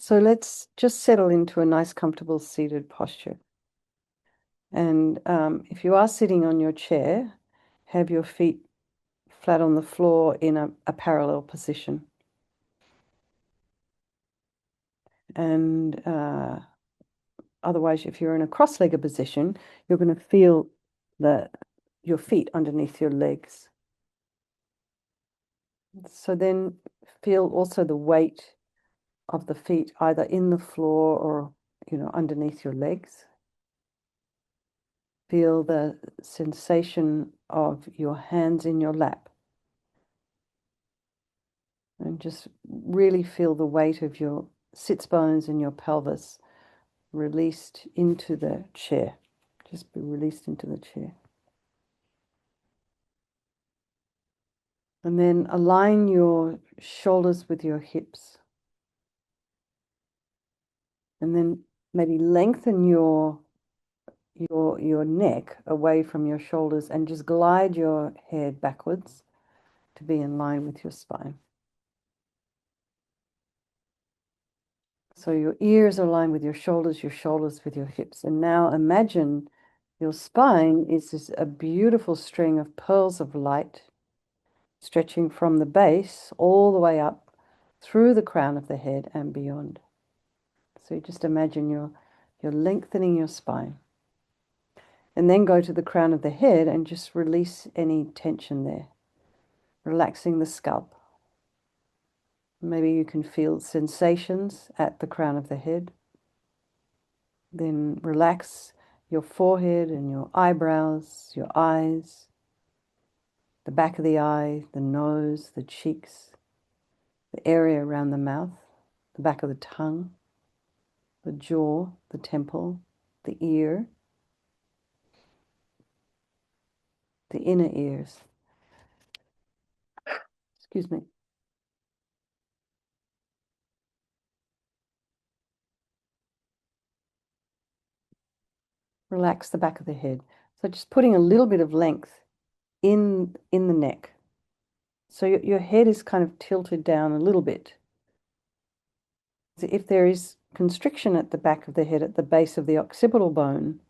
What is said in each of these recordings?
So let's just settle into a nice, comfortable seated posture. And if you are sitting on your chair, have your feet flat on the floor in a parallel position. And otherwise, if you're in a cross-legged position, you're going to feel your feet underneath your legs. So then feel also the weight of the feet either in the floor or, underneath your legs. Feel the sensation of your hands in your lap. And just really feel the weight of your sits bones and your pelvis released into the chair. Just be released into the chair. And then align your shoulders with your hips. And then maybe lengthen your neck away from your shoulders and just glide your head backwards to be in line with your spine. So your ears are aligned with your shoulders with your hips. And now imagine your spine is a beautiful string of pearls of light stretching from the base all the way up through the crown of the head and beyond. So you just imagine you're lengthening your spine. And then go to the crown of the head and just release any tension there, relaxing the scalp. Maybe you can feel sensations at the crown of the head. Then relax your forehead and your eyebrows, your eyes, the back of the eye, the nose, the cheeks, the area around the mouth, the back of the tongue, the jaw, the temple, the ear, the inner ears. Excuse me. Relax the back of the head. So just putting a little bit of length in the neck. So your head is kind of tilted down a little bit. So if there is constriction at the back of the head at the base of the occipital bone,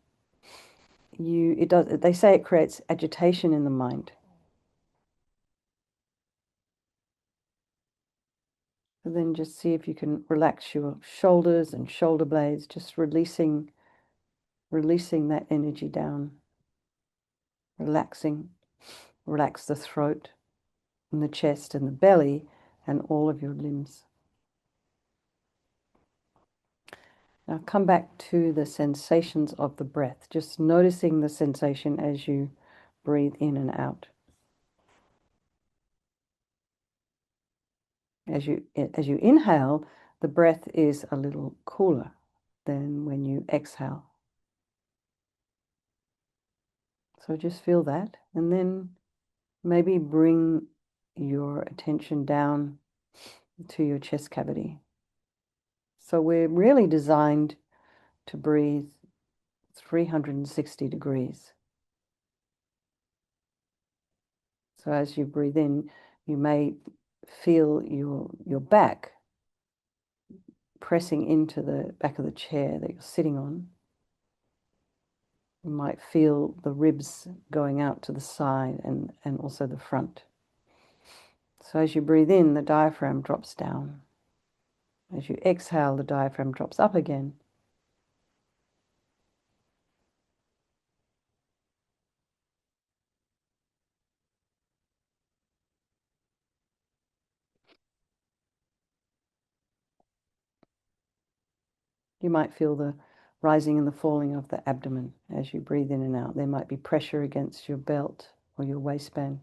they say it creates agitation in the mind. And then just see if you can relax your shoulders and shoulder blades, just releasing that energy down. Relax the throat and the chest and the belly and all of your limbs. Now come back to the sensations of the breath, just noticing the sensation as you breathe in and out. As you inhale, the breath is a little cooler than when you exhale. So just feel that, and then maybe bring your attention down to your chest cavity. So we're really designed to breathe 360 degrees. So as you breathe in, you may feel your back pressing into the back of the chair that you're sitting on. You might feel the ribs going out to the side and also the front. So as you breathe in, the diaphragm drops down. As you exhale, the diaphragm drops up again. You might feel the rising and the falling of the abdomen as you breathe in and out. There might be pressure against your belt or your waistband.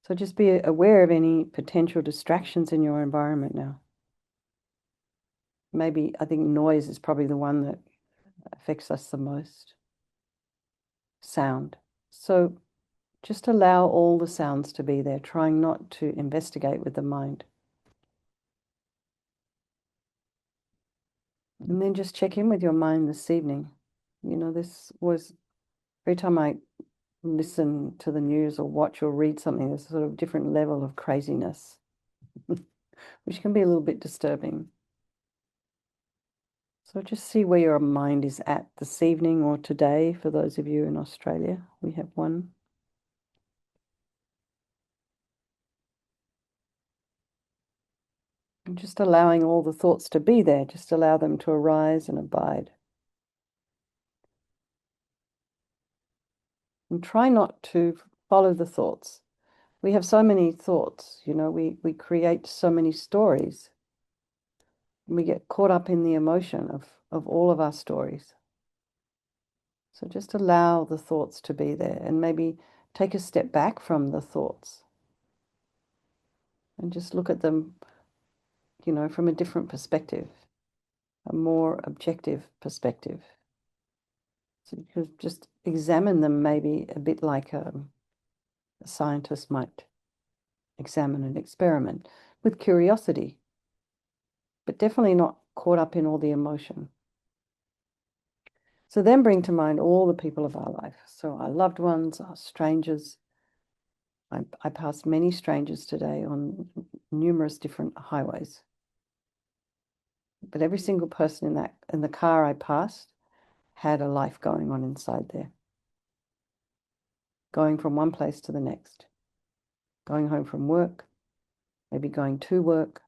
So just be aware of any potential distractions in your environment now. Maybe, I think noise is probably the one that affects us the most. Sound. So Just allow all the sounds to be there, trying not to investigate with the mind. And then just check in with your mind this evening. This was every time I listen to the news or watch or read something, there's a sort of different level of craziness, which can be a little bit disturbing. So just see where your mind is at this evening or today. For those of you in Australia, we have one. And just allowing all the thoughts to be there, just allow them to arise and abide. And try not to follow the thoughts. We have so many thoughts, we create so many stories. We get caught up in the emotion of all of our stories. So just allow the thoughts to be there and maybe take a step back from the thoughts and just look at them, from a different perspective, a more objective perspective. So you could just examine them maybe a bit like a scientist might examine an experiment with curiosity, but definitely not caught up in all the emotion. So then bring to mind all the people of our life. So our loved ones, our strangers. I passed many strangers today on numerous different highways. But every single person in the car I passed had a life going on inside there. Going from one place to the next. Going home from work, maybe going to work,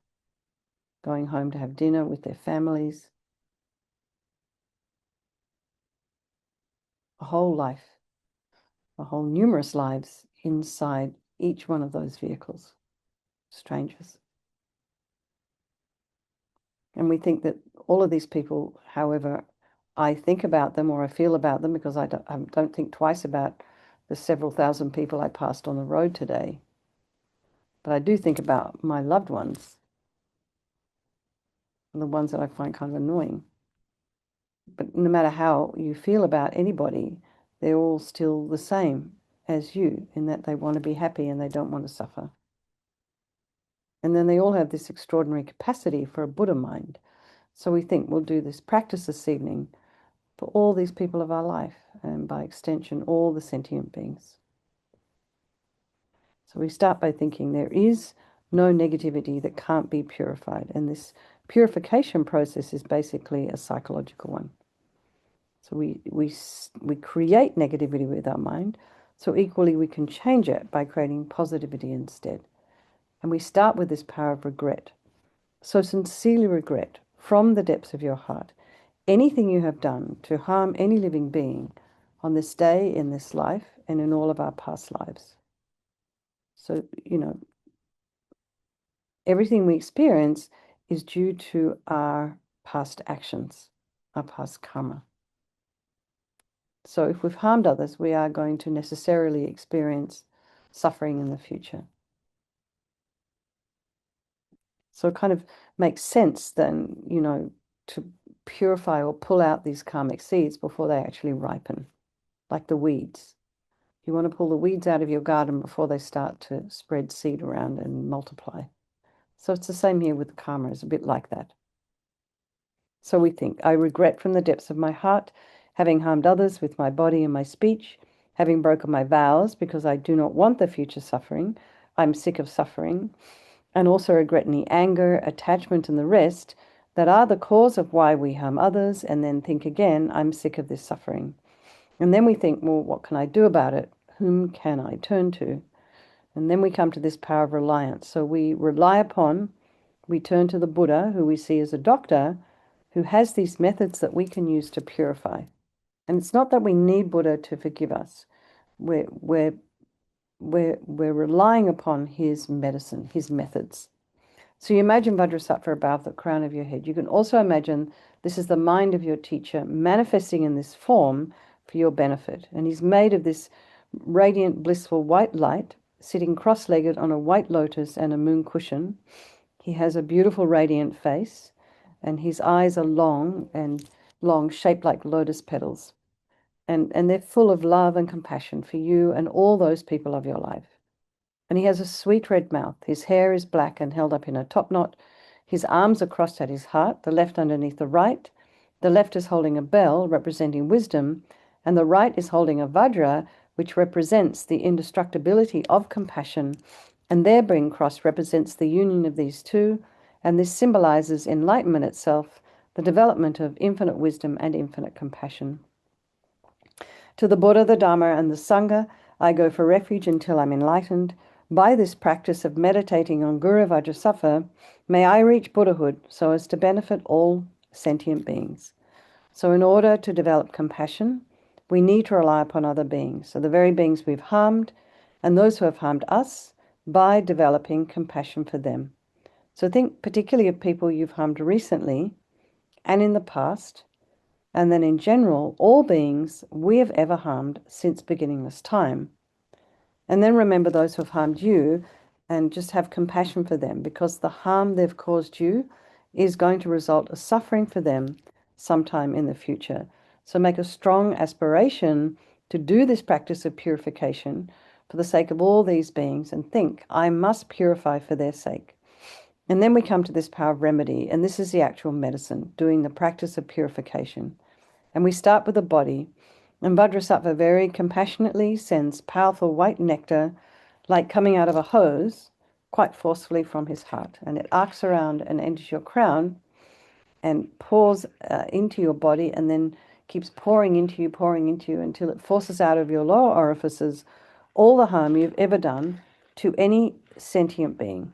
going home to have dinner with their families. A whole life, a whole numerous lives inside each one of those vehicles. Strangers. And we think that all of these people, however I think about them or I feel about them, because I don't think twice about the several thousand people I passed on the road today, but I do think about my loved ones, and the ones that I find kind of annoying. But no matter how you feel about anybody, they're all still the same as you in that they want to be happy and they don't want to suffer. And then they all have this extraordinary capacity for a Buddha mind. So we think we'll do this practice this evening for all these people of our life, and by extension, all the sentient beings. So we start by thinking there is no negativity that can't be purified, and this purification process is basically a psychological one. So we create negativity with our mind, so equally we can change it by creating positivity instead. And we start with this power of regret. So sincerely regret from the depths of your heart anything you have done to harm any living being on this day, in this life, and in all of our past lives. So, everything we experience is due to our past actions, our past karma. So if we've harmed others, we are going to necessarily experience suffering in the future. So it kind of makes sense then, to purify or pull out these karmic seeds before they actually ripen, like the weeds. You want to pull the weeds out of your garden before they start to spread seed around and multiply. So it's the same here with the karma, it's a bit like that. So we think, I regret from the depths of my heart having harmed others with my body and my speech, having broken my vows because I do not want the future suffering. I'm sick of suffering, and also regret any anger, attachment, and the rest that are the cause of why we harm others, and then think again, I'm sick of this suffering. And then we think, well, what can I do about it? Whom can I turn to? And then we come to this power of reliance. So we turn to the Buddha, who we see as a doctor, who has these methods that we can use to purify. And it's not that we need Buddha to forgive us. We're relying upon his medicine, his methods. So you imagine Vajrasattva above the crown of your head. You can also imagine this is the mind of your teacher manifesting in this form for your benefit. And he's made of this radiant, blissful white light, sitting cross-legged on a white lotus and a moon cushion. He has a beautiful, radiant face, and his eyes are long, shaped like lotus petals. and they're full of love and compassion for you and all those people of your life. And he has a sweet red mouth. His hair is black and held up in a top knot. His arms are crossed at his heart, the left underneath the right. The left is holding a bell representing wisdom, and the right is holding a vajra, which represents the indestructibility of compassion. And their being crossed represents the union of these two, and this symbolizes enlightenment itself, the development of infinite wisdom and infinite compassion. To the Buddha, the Dharma, and the Sangha, I go for refuge until I'm enlightened. By this practice of meditating on Guru Vajrasattva, may I reach Buddhahood so as to benefit all sentient beings. So in order to develop compassion, we need to rely upon other beings, so the very beings we've harmed and those who have harmed us, by developing compassion for them. So think particularly of people you've harmed recently and in the past, and then in general, all beings we have ever harmed since beginningless time. And then remember those who have harmed you and just have compassion for them, because the harm they've caused you is going to result in suffering for them sometime in the future. So make a strong aspiration to do this practice of purification for the sake of all these beings, and think, I must purify for their sake. And then we come to this power of remedy, and this is the actual medicine, doing the practice of purification. And we start with the body, and Vajrasattva very compassionately sends powerful white nectar, like coming out of a hose, quite forcefully from his heart. And it arcs around and enters your crown and pours into your body, and then keeps pouring into you until it forces out of your lower orifices all the harm you've ever done to any sentient being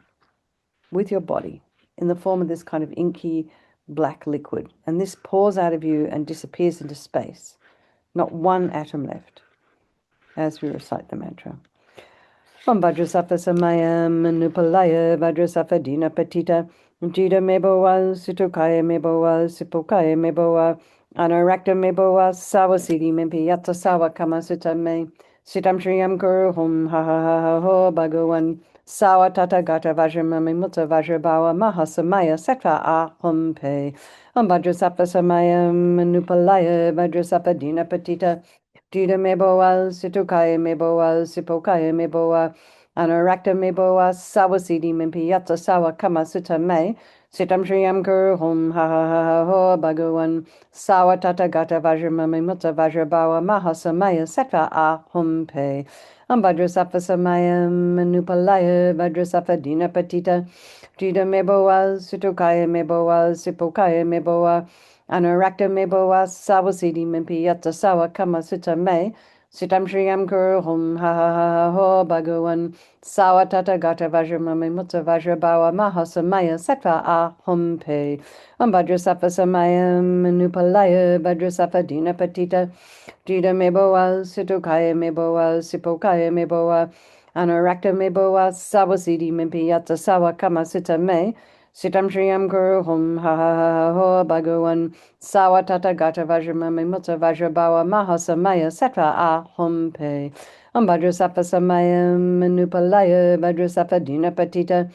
with your body in the form of this kind of inky black liquid. And this pours out of you and disappears into space. Not one atom left as we recite the mantra. Om Vajrasattva Samayam Nupalaya Vajrasattva Dina Patita Jita Meboa Sutukaya Meboa Sipokaya Meboa Anarakta Meboa Sawasidi Mempi Yata Sawa Kama Sutta Me Sitam Shriyam Guru Hum Ha Ha Ha Ha Ho Bhagawan Sawa Tata Gata Vajramami Mutta Vajrabawa Mahasamaya Sattva Ahum Pe Om Vajrasattva Samayam Nupalaya Vajrasattva Dina Patita Dida meboa, situkaya meboa, sipokaya meboa, anarakta meboa, sawasidi mimpiyata sawa kama sutta me, sitam shriyam guru hum ha ha ha ha ho bhagawan, sawa tata gata vajramami mutta vajrabawa mahasamaya sattva ahum pe. Vajrasattva samayam manupalaya vajrasattva dina patita, dida meboa, situkaya meboa, sipokaya meboa, Anarakta meboa sawasidi mimpi yata sawa kama sutta me, sitam shriyam guru hum ha ha ha ha ho bhagawan, sawa tata gata vajramami mutta vajrabawa mahasamaya sattva ahum pe. Vajrasattva samayam manupalaya vajrasattva dina patita, dida meboa, situkaya meboa, sipokaya meboa, Anarakta meboa sawasidi mimpi yata sawa kama sutta me, Sitam Shriyam Guru Hum Ha Ha Ha Ho Bhagawan Sawa Tata Gata Vajramami Mutta Vajrabawa Mahasamaya Sattva Ahum Pe. Vajrasattva Samayam Manupalaya Vajrasattva Dina Patita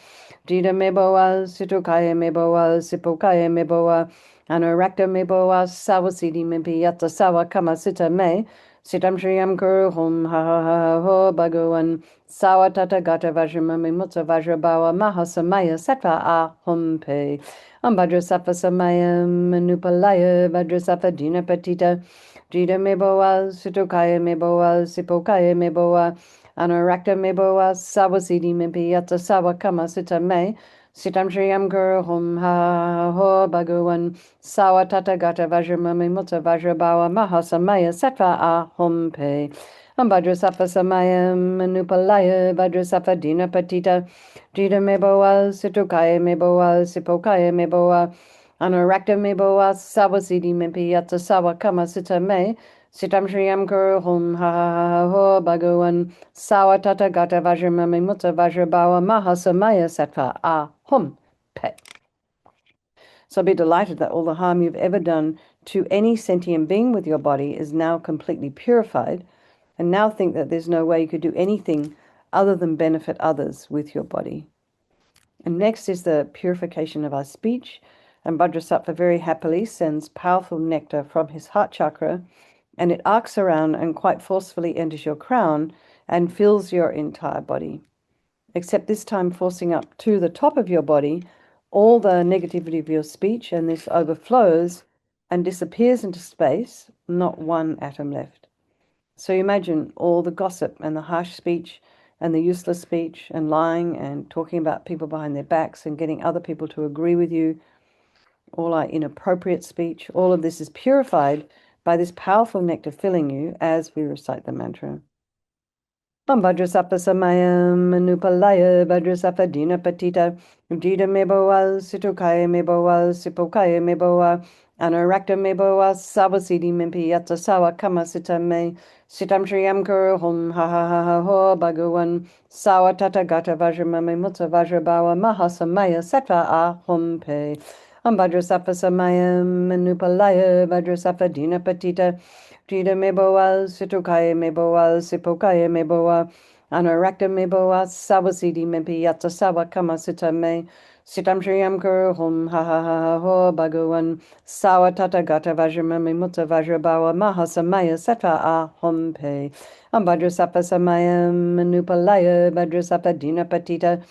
Dida Meboa Situkaya Meboa Sipokaya Meboa Anarakta Meboa Sawasidi Mimpi Yata Sawa Kama Sita Me Sitam Shriyam Guru Hum Ha Ha Ha Ho Bhagawan Sawa Tata Gata Vajramami Mutta Vajrabawa Mahasamaya Sattva Ahum Pe. Vajrasattva Samayam Manupalaya Vajrasattva Dina Patita Jida Meboa Situkaya Meboa Sipokaya Meboa Anarakta Meboa Sawasidi Mimpi Yata Sawa Kama Sita Me Sitam Shriyam Guru Hum Ha Ho Bhagawan Sawa Tata Gata Vajramami Mutta Vajrabawa Mahasamaya Sattva Ahum Pe. Vajrasattva Samayam Manupalaya Vajrasattva Dina Patita Jida Meboa Situkaya Meboa Sipokaya Meboa Anarakta Meboa Sawasidi Mimpi Yata Sawa Kama Sita Me Sitam Shriyam Guru Hum Ha Ha Ho Bhagawan Sawa Tata Gata Vajramami Mutta Vajrabawa Mahasamaya Sattva Ahum Pe. So be delighted that all the harm you've ever done to any sentient being with your body is now completely purified, and now think that there's no way you could do anything other than benefit others with your body. And next is the purification of our speech, and Vajrasattva very happily sends powerful nectar from his heart chakra and it arcs around and quite forcefully enters your crown and fills your entire body. Except this time forcing up to the top of your body all the negativity of your speech, and this overflows and disappears into space, not one atom left. So you imagine all the gossip and the harsh speech and the useless speech and lying and talking about people behind their backs and getting other people to agree with you, all our inappropriate speech. All of this is purified by this powerful nectar filling you as we recite the mantra. Vajrasappa Samayam Manupalaya Vajrasappa Dina Patita Jita Meboa Situkaya Meboa Sipokaya Meboa Anarakta Meboa Savasidi Mimpi Yatsa Sawa Kama Sita Me Sitam Shriyam Kuru Hum Ha Ha Ha Ha Ho Bhagawan Sawa Tata Gata Vajramame Mutsa Vajrabawa Mahasamaya Sattva Ah Hum Pe Vajrasappa Samayam Manupalaya Vajrasappa Dina Patita Jida meboa, situkaya meboa, sipokaya meboa, anarakta meboa, sawasidi mempi yatsa sawa kama sita me, sitam shriyam kuru hum ha ha ha ha ho bhagawan, sawa tata gata vajramami mutta vajrabawa mahasamaya sattva a hum pe. Vajrasappa samayam manupalaya, vajrasappa dina patita,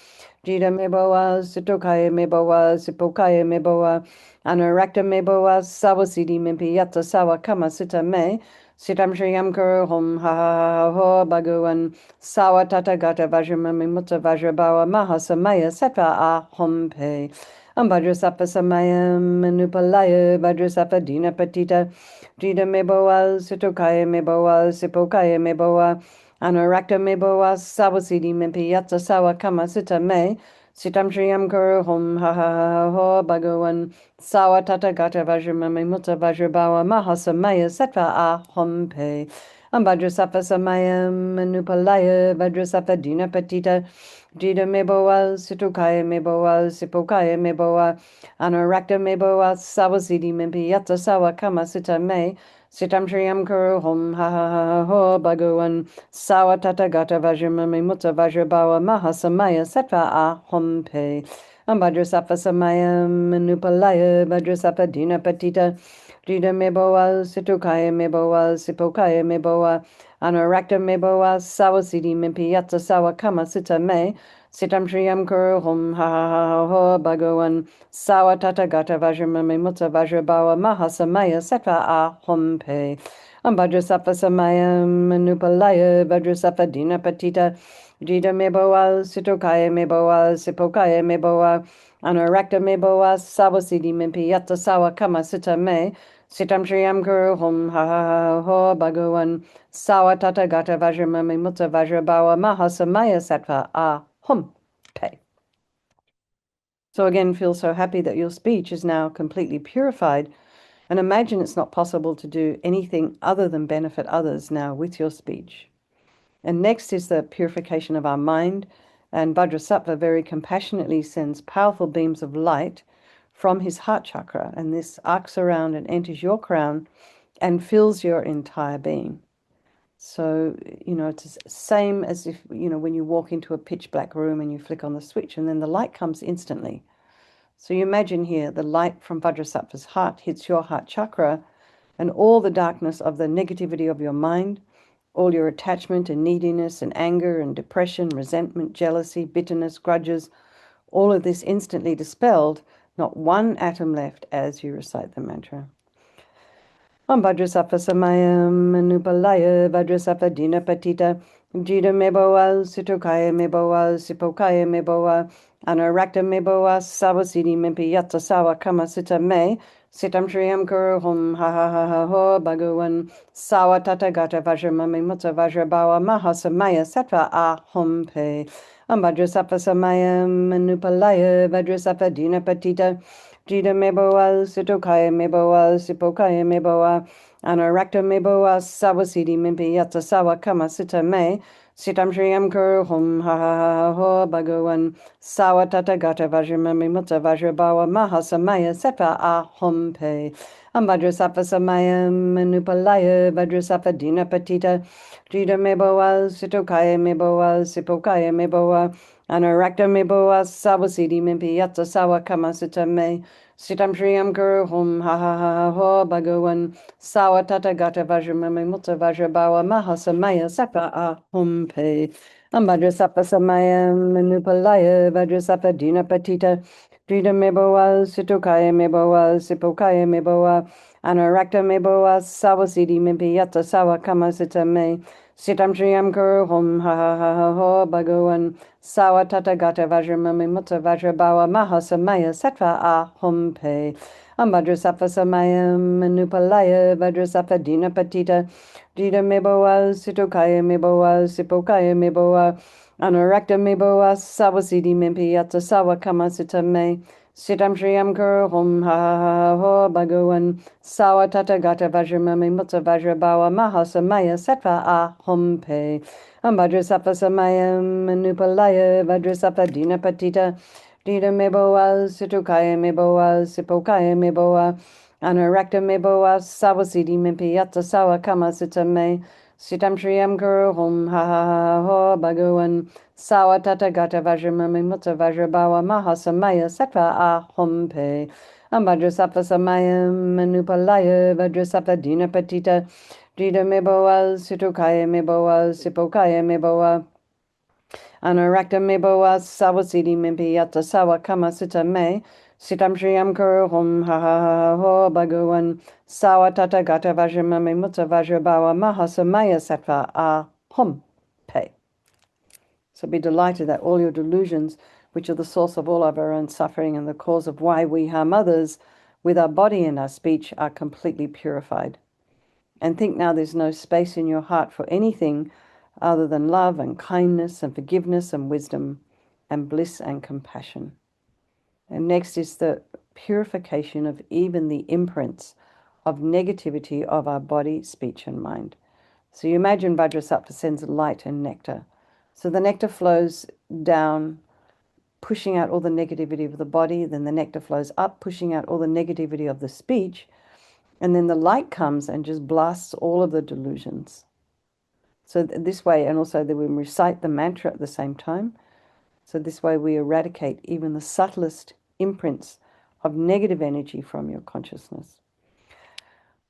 Jida meboa, situkaya meboa, sipokaya meboa, Anarakta meboa, sawasidi mimpi yatsa sawa kama sita me, sitam shriyam kuru hum ha ha ha ha ho bhagawan, sawa tata gata vajramami mutta vajrabawa mahasamaya sattva a hum pe. Vajrasappa samayam manupalaya, vajrasappa dina patita, jida meboa, situkaya meboa, sipokaya meboa, Anarakta meboa, sawasidi mimpi yatsa sawa kama sita me, sitam shriyam kuru hum ha ha ha ha ho bhagawan, sawa tata gata vajramami mutta vajrabawa mahasamaya sattva a hum pe. Vajrasappa samayam manupalaya, vajrasappa dina patita, jida meboa, situkaya meboa, sipokaya meboa, anarakta meboa, sawasidi mimpi yatsa sawa kama sita me, sitam shriyam kuru hum ha ha ha ha ho bhagawan, sawa tata gata vajramami mutta vajrabawa mahasamaya sattva a hum pe. Vajrasappa samayam manupalaya, vajrasappa dina patita, jida meboa, situkaya meboa, sipokaya meboa, anarakta meboa, sawasidi mimpi yatsa sawa kama sita me, sitam shriyam kuru hum ha ha ha ha ho bhagawan, sawa tata gata vajramami mutta vajrabawa mahasamaya sattva a hum pe. Vajrasappa samayam manupalaya, vajrasappa dina patita, jida meboa, situkaya meboa, sipokaya meboa, anarakta meboa, sawasidi mimpi yatsa sawa kama sita me, sitam shriyam kuru hum ha ha ha ho bhagawan, sawa tata gata vajramami mutta vajrabawa mahasamaya sattva a hum pe. So again, feel so happy that your speech is now completely purified, and imagine it's not possible to do anything other than benefit others now with your speech. And next is the purification of our mind, and Vajrasattva very compassionately sends powerful beams of light from his heart chakra, and this arcs around and enters your crown and fills your entire being. So, it's the same as if, when you walk into a pitch black room and you flick on the switch and then the light comes instantly. So you imagine here the light from Vajrasattva's heart hits your heart chakra, and all the darkness of the negativity of your mind, all your attachment and neediness and anger and depression, resentment, jealousy, bitterness, grudges, all of this instantly dispelled, not one atom left as you recite the mantra. Vajrasappa samayam manupalaya, vajrasappa dina patita, jida meboa, situkaya meboa, sipokaya meboa, anarakta meboa, sawasidi mimpi yatsa sawa kama sita me, sitam shriyam kuru hum ha ha ha ha ho bhagawan, sawa tata gata vajramami mutta vajrabawa mahasamaya sattva a hum pe. Vajrasappa samayam manupalaya, vajrasappa dina patita, jida meboa, situkaya meboa, sipokaya meboa, anarakta meboa, sawasidi mimpi yatsa sawa kama sita me, sitam shriyam kuru hum ha ha ha ha ho bhagawan, sawa tata gata vajramami mutta vajrabawa mahasamaya sattva a hum pe. Vajrasappa samayam manupalaya, vajrasappa dina patita, jida meboa, situkaya meboa, sipokaya meboa, Anarakta me boa sawasidi mimpi yatsa sawa kamasita me. Sitam Shriyam Guru Hum Ha Ha Ha Ho Bhagawan Sawa Tata Gata Vajramami Mutta Vajrabawa Mahasamaya Sapa A Hum Pe Ambhadrasapa Samaya Manupalaya Vajrasapa Dina Patita Drita Meboa Situkaya Meboa Sipokaya Meboa Anarakta Meboa Sawasidi Mimpi Yata Sawa Kamasita Me Sitam Shriyam Guru Hum Ha Ha Ha Ho Bhagawan Sawa Tata Gata Vajramami Mutta Vajrabawa Mahasamaya Sattva A Hum Pe Ambhadrasapa Samaya Manupalaya Vajrasapa Dina Patita Dita Meboa Situkaya Meboa Sipokaya Meboa Anarakta Meboa Sawasidi Mimpi Yata Sawa Kamasita Me Sitam Shriyam Guru Hum Ha Ha Ha Ho Bhagawan Sawa Tata Gata Vajramami Mutta Vajrabawa Mahasamaya Sattva A Hum Pe Ambhadrasapa Samaya Manupalaya Vajrasapa Dina Patita Dita Meboa Situkaya Meboa Sipokaya Meboa Anarakta Meboa Sawasidi Mimpi Yata Sawa Kamasita Me Sitam Shriyam Guru Hum Ha Ha Ha Ho Bhagawan Sawa Tata Gata Vajramami Mutta Vajrabawa Mahasamaya Sattva A Hum Pe Ambhadrasapa Samaya Manupalaya Vajrasapa Dina Patita Dita Meboa Situkaya Meboa Sipokaya Meboa Anarakta Meboa Sawasidi Mimpi Yata Sawa Kamasita Me Sitam Shriyam Guru Hum Ha Ha Ha Ho Bhagawan Sawa Tata Gata Vajramami Mutta Vajrabawa Mahasamaya Sattva A Hum Pe. So be delighted that all your delusions, which are the source of all of our own suffering and the cause of why we harm others with our body and our speech, are completely purified. And think now there's no space in your heart for anything other than love and kindness and forgiveness and wisdom and bliss and compassion. And next is the purification of even the imprints of negativity of our body, speech, and mind. So you imagine Vajrasattva sends light and nectar. So the nectar flows down, pushing out all the negativity of the body. Then the nectar flows up, pushing out all the negativity of the speech. And then the light comes and just blasts all of the delusions. So this way, and also that we recite the mantra at the same time. So this way we eradicate even the subtlest imprints of negative energy from your consciousness.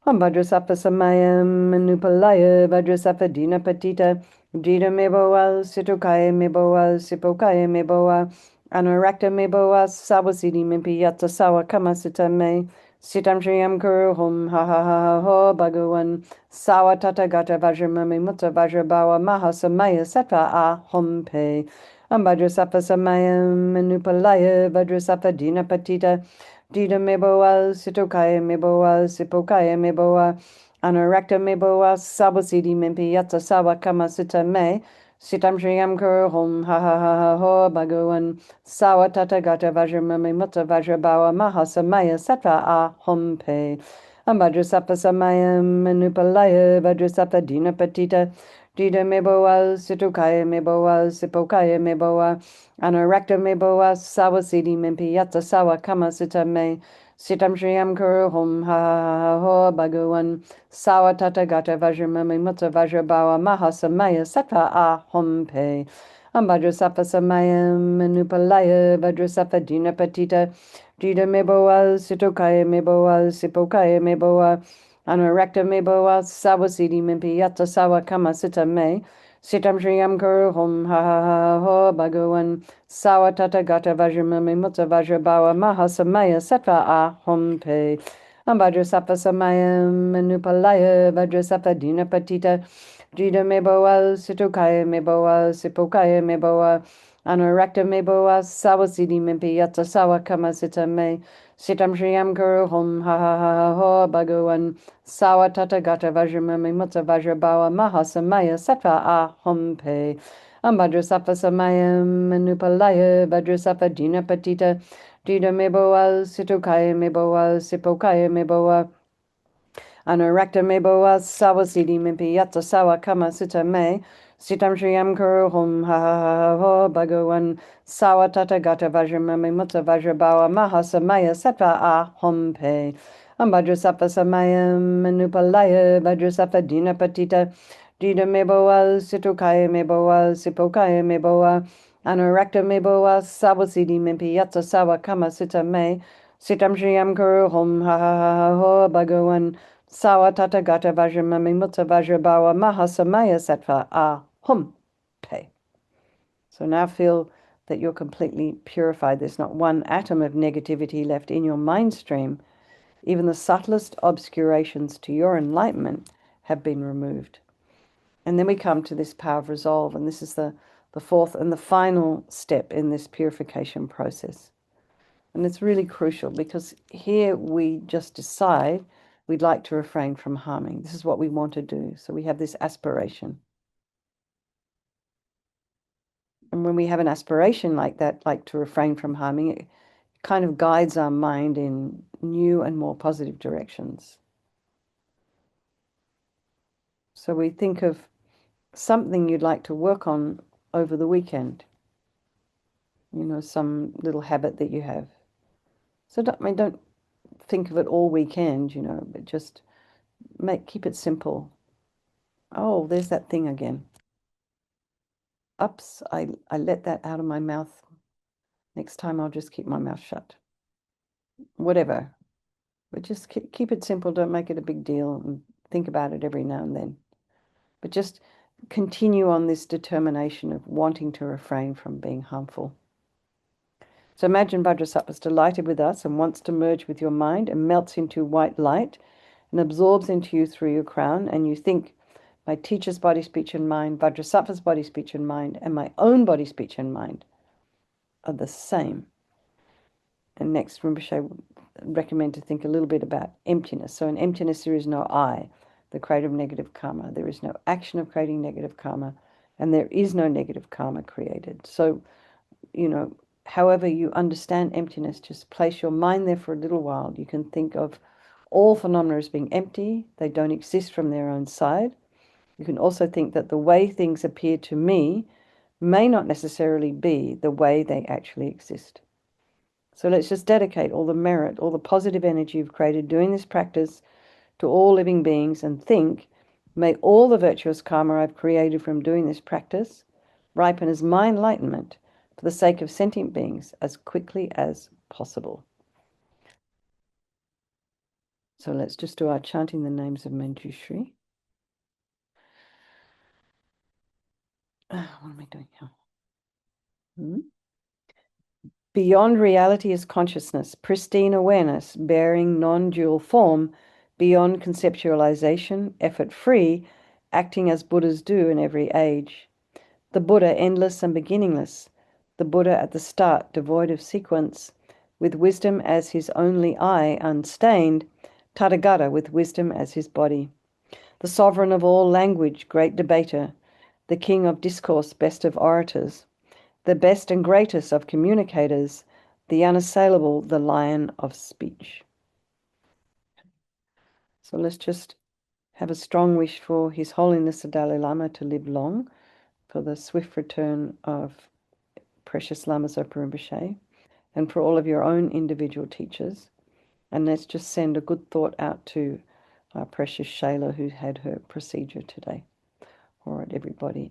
Vajrasapa Samaya Manupalaya Vajrasapa Dina Patita Dita Meboa Situkaya Meboa Sipokaya Meboa Anarakta Meboa Sawasidi Mimpi Yata Sawa Kamasita Me Sitam Shriyam Guru Hum Ha Ha Ha Ho Bhagawan Sawa Tata Gata Vajramami Mutta Vajrabawa Mahasamaya Sattva A Hum Pe Vajrasapa Samaya Manupalaya Vajrasapa Dina Patita Dita Meboa Situkaya Meboa Sipokaya Meboa Anarakta Meboa Sawasidi Mimpi Yata Sawa Kamasita Me Sitam Shriyam Guru Hum Ha Ha Ha Ha Ho Bhagawan Sawa Tata Gata Vajramami Mutta Vajrabawa Mahasamaya Sattva A Hum Pe Vajrasapa Samaya Manupalaya Vajrasapa Dina Patita Dita Meboa Situkaya Meboa Sipokaya Meboa Anarakta Meboa Sawasidi Mimpi Yata Sawa Kamasita Me Sitam Shriyam Guru Hum Ha Ha Ha Ho Bhagawan Sawa Tata Gata Vajramami Mutta Vajrabawa Mahasamaya Sattva A Hum Pe Vajrasapa Samaya Manupalaya Vajrasapa Dina Patita Dita Meboa Situkaya Meboa Sipokaya Meboa Anarakta Meboa Sawasidi Mimpi Yata Sawa Kamasita Me Sitam Shriyam Guru Hum Ha Ha Ha Ho Bhagawan Sawa Tata Gata Vajramami Mutta Vajrabawa Mahasamaya Sattva A Hum Pe Vajrasapa Samaya Manupalaya Vajrasapa Dina Patita Dita Meboa Situkaya Meboa Sipokaya Meboa Anarakta Meboa Sawasidi Mimpi Yata Sawa Kamasita Me Sitam Shriyam Guru Hum Ha Ha Ha Ho Bhagawan Sawa Tata Gata Vajramami Mutta Vajrabawa Mahasamaya Sattva A Hum Pe Vajrasapa Samaya Manupalaya Vajrasapa Dina Patita Dita Meboa Situkaya Meboa Sipokaya Meboa Anarakta Meboa Sawasidi Mimpi Yata Sawa Kamasita Me Sitam Shriyam Guru Hum Ha Ha Ha Ho Bhagawan Sawa Tata Gata Vajramami Mutta Vajrabawa Mahasamaya Sattva A Hum Pe Vajrasapa Samaya Manupalaya Vajrasapa Dina Patita Dita Meboa Situkaya Meboa Sipokaya Meboa Anorakta me boa sawasidi mimpi yatsa sawa kama sita me. Sitam shriyam kuru hom ha ha ha ha ho bhagawan sawa tata gata vajramami mutta vajrabawa maha samaya sattva ah hum pe. So now feel that you're completely purified. There's not one atom of negativity left in your mind stream. Even the subtlest obscurations to your enlightenment have been removed. And then we come to this power of resolve, and this is the fourth and the final step in this purification process. And it's really crucial because here we just decide we'd like to refrain from harming. This is what we want to do. So we have this aspiration. And when we have an aspiration like that, like to refrain from harming, it kind of guides our mind in new and more positive directions. So we think of something you'd like to work on over the weekend, some little habit that you have. So don't think of it all weekend, but just keep it simple. Oh, there's that thing again. Ups, I let that out of my mouth. Next time I'll just keep my mouth shut. Whatever. But just keep it simple. Don't make it a big deal and think about it every now and then. But just continue on this determination of wanting to refrain from being harmful. So imagine Vajrasattva is delighted with us and wants to merge with your mind and melts into white light and absorbs into you through your crown. And you think, my teacher's body, speech, and mind, Vajrasattva's body, speech, and mind, and my own body, speech, and mind are the same. And next, Rinpoche would recommend to think a little bit about emptiness. So in emptiness, there is no I, the creator of negative karma. There is no action of creating negative karma, and there is no negative karma created. So, however you understand emptiness, just place your mind there for a little while. You can think of all phenomena as being empty. They don't exist from their own side. You can also think that the way things appear to me may not necessarily be the way they actually exist. So let's just dedicate all the merit, all the positive energy you've created doing this practice to all living beings and think, may all the virtuous karma I've created from doing this practice ripen as my enlightenment for the sake of sentient beings as quickly as possible. So let's just do our chanting the names of Manjushri. What am I doing here? Beyond reality is consciousness, pristine awareness, bearing non-dual form, beyond conceptualization, effort-free, acting as Buddhas do in every age. The Buddha, endless and beginningless. The Buddha at the start, devoid of sequence, with wisdom as his only eye, unstained. Tathagata, with wisdom as his body. The sovereign of all language, great debater. The king of discourse, best of orators. The best and greatest of communicators, the unassailable, the lion of speech. So let's just have a strong wish for His Holiness the Dalai Lama to live long, for the swift return of precious Lama Zopa Rinpoche, and for all of your own individual teachers. And let's just send a good thought out to our precious Shayla who had her procedure today. All right, everybody.